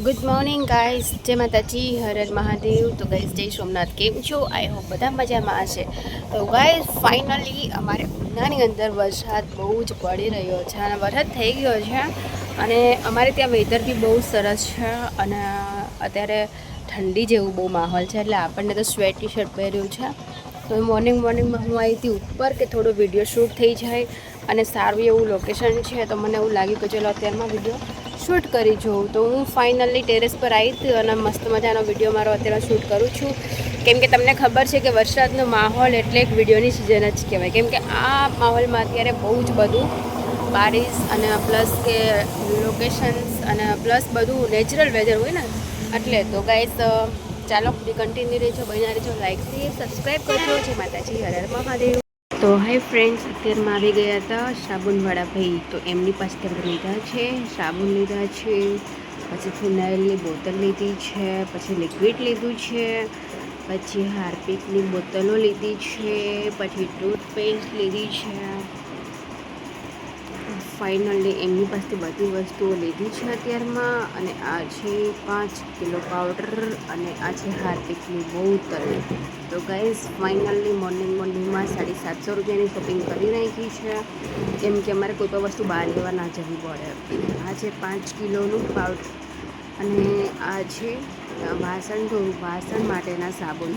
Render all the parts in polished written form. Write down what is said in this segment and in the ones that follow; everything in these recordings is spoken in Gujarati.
ગુડ મોર્નિંગ ગાઈઝ, જય માતાજી, હર હર મહાદેવ. તો ગાઈઝ જય સોમનાથ, કેમ છો? આઈ હોપ બધા મજામાં હશે. તો ગાઈઝ ફાઇનલી અમારે ઉનાની અંદર વરસાદ બહુ જ પડી રહ્યો છે અને વરસાદ થઈ ગયો છે અને અમારે ત્યાં વેધર બી બહુ સરસ છે અને અત્યારે ઠંડી જેવું બહુ માહોલ છે એટલે આપણને તો સ્વેટ ટી શર્ટ પહેર્યું છે. તો મોર્નિંગમાં હું આવી હતી ઉપર કે થોડો વિડીયો શૂટ થઈ જાય અને સારું એવું લોકેશન છે તો મને એવું લાગ્યું કે ચલો અત્યારમાં વિડીયો શૂટ કરી જોઉં. તો હું ફાઇનલી ટેરેસ પર આવી હતી અને મસ્ત મજાનો વિડીયો મારો અત્યારે શૂટ કરું છું કેમ કે તમને ખબર છે કે વરસાદનો માહોલ એટલે એક વિડીયોની સિઝન જ કહેવાય કેમ કે આ માહોલમાં અત્યારે બહુ જ બધું બારિશ અને પ્લસ કે લોકેશન્સ અને પ્લસ બધું નેચરલ વેધર હોય ને એટલે તો ગાઈસ ચાલો કન્ટિન્યુ રહેજો, બન્યા રહેજો, લાઈક શેર સબસ્ક્રાઈબ કરજો. જય માતાજી, હર હર મહાદેવ. તો હાય ફ્રેન્ડ્સ, અત્યારમાં આવી ગયા હતા સાબુનવાળા ભાઈ. તો એમની પાસે આપણે લીધા છે સાબુન, લીધા છે, પછી ફિનાઇલની બોટલ લીધી છે, પછી લિક્વિડ લીધું છે, પછી હાર્પિકની બોટલો લીધી છે, પછી ટૂથપેસ્ટ લીધી છે. ફાઇનલી એમની પાસે બધી વસ્તુઓ લીધી છે અત્યારમાં. અને આ છે 5 કિલો પાવડર અને આ છે હાર્પિકની બોટલ. તો ગાઈઝ ફાઇનલી મોર્નિંગમાં 750 રૂપિયાની શોપિંગ કરી નાખી છે કેમ કે અમારે કોઈ પણ વસ્તુ બહાર લેવા ના જવી પડે. આ છે 5 કિલોનું પાવડર અને આ છે વાસણ માટેના સાબુન.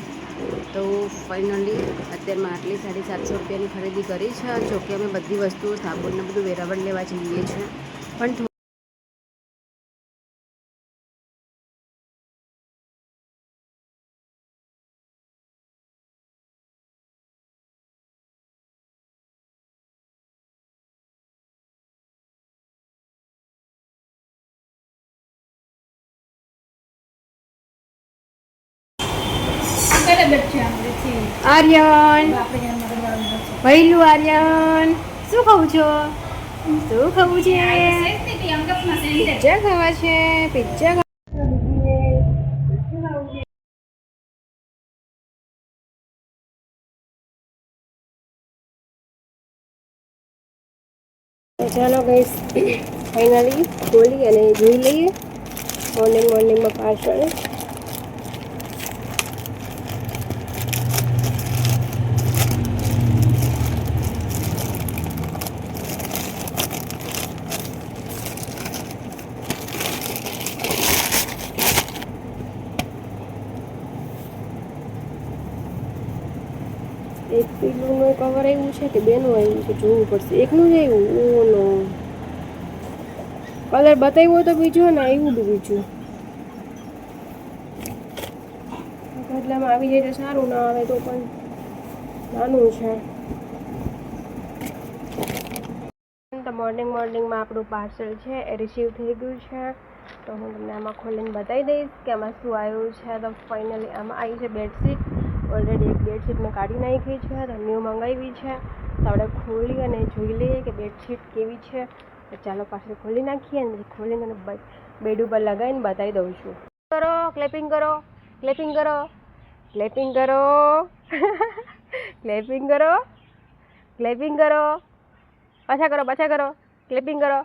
તો ફાઇનલી અત્યારમાં આટલી 750 રૂપિયાની ખરીદી કરી છે. જોકે અમે બધી વસ્તુઓ સાબુનને બધું વેરાવળ લેવા જઈએ છીએ પણ આર્યન ભૈલું, આર્યન શું ખાવું છો? શું ખાવું છે? પિઝા ખાવા છે. પિઝા ચાલો ગાઈસ ફાઇનલી ખોલી અને જોઈ લઈએ મોર્નિંગમાં પાર્સલ. એક પીલુંનું કવર આવ્યું છે કે બેનું આવ્યું છે જોવું પડશે. એકનું જ આવ્યું. ઓનો કલર બતાવ્યો તો બીજો ને આવ્યું બી બીજું. બદલામાં આવી જાય તો સારું, ના આવે તો પણ નાનું છે. તો મોર્નિંગમાં આપણું પાર્સલ છે એ રિસીવ થઈ ગયું છે. તો હું તમને આમાં ખોલીને બતાવી દઈશ કે આમાં શું આવ્યું છે. તો ફાઇનલી આમાં આવી છે બેડશીટ. ઓલરેડી એક બેડશીટ મેં કાઢી નાખી છે, તો ન્યૂ મંગાવી છે. તો આપણે ખોલી અને જોઈ લઈએ કે બેડશીટ કેવી છે. તો ચાલો પાછળ ખોલી નાખીએ અને ખોલીને બેડ ઉપર લગાવીને બતાવી દઉં છું. કરો, ક્લેપિંગ કરો, ક્લેપિંગ કરો, ક્લેપિંગ કરો, ક્લેપિંગ કરો, ક્લેપિંગ કરો, પાછા કરો, ક્લિપિંગ કરો.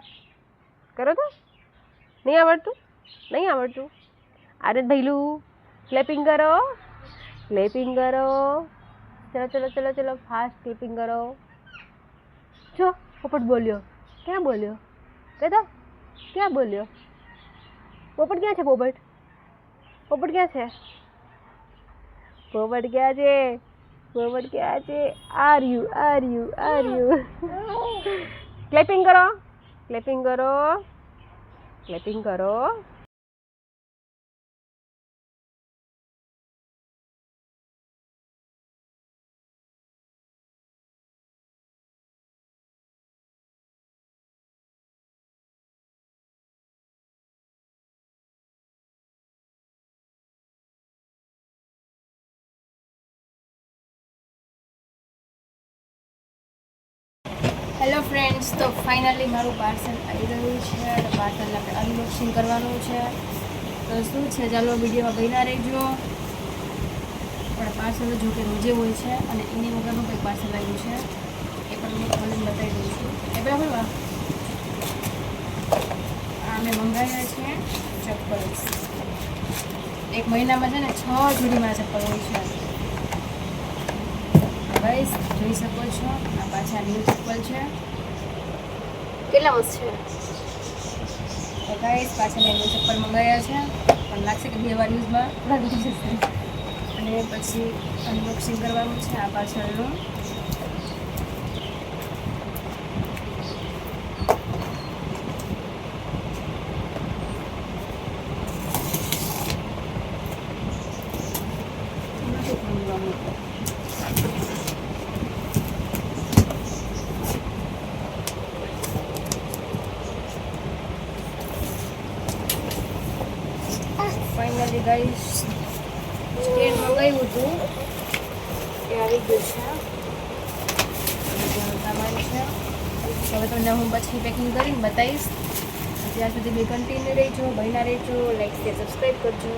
કરો તો નહીં આવડતું. આરત ભૈલું ક્લેપિંગ કરો, ક્લેપિંગ કરો. ચલો ફાસ્ટ ક્લિપિંગ કરો. જો પોપટ બોલ્યો. ક્યાં બોલ્યો? કહેતો ક્યાં બોલ્યો? પોપટ ક્યાં છે? પોપટ ક્યાં છે? પોપટ ક્યાં છે? આર યુ ક્લેપિંગ કરો, ક્લેપિંગ કરો, ક્લેપિંગ કરો. હેલો ફ્રેન્ડ્સ, તો ફાઇનલી મારું પાર્સલ આવી ગયું છે. પાર્સલ આપણે અનબોક્સિંગ કરવાનું છે. તો શું છે, ચાલો વિડીયોમાં બન્યા રહેજો. પણ પાર્સલ જો કે રોજે હોય છે અને એની વગરનું કંઈક પાર્સલ આવ્યું છે એ પણ હું ખોલીને બતાવી દઉં છું. એ બરાબર આ મેં મંગાવ્યા છે ચપ્પલ. એક મહિનામાં છે ને 6 જોડી મારા ચપ્પલ હોય છે. ગાઈસ જોઈ શકો છો, આ પાછા ન્યૂ ચપ્પલ છે. કેટલા મસ્ત છે. તો ગાઈસ પાછા મેં ન્યૂ ચપ્પલ મંગાવ્યા છે, પણ લાગશે કે 2 વાર યુઝમાં લાગી જશે. અને પછી અનબોક્સિંગ કરવાનું છે આ પાછળનું. ફાઇનલી ગાઈસ સ્ટેન્ડ મંગાવ્યું હતું એ આવી ગયું છે. સામાન છે. હવે તમને હું પછી પેકિંગ કરીને બતાવીશ. ત્યાં સુધી બે કન્ટિન્યુ રહેજો, બન્યા રહેજો, લાઈક શેર સબસ્ક્રાઈબ કરજો.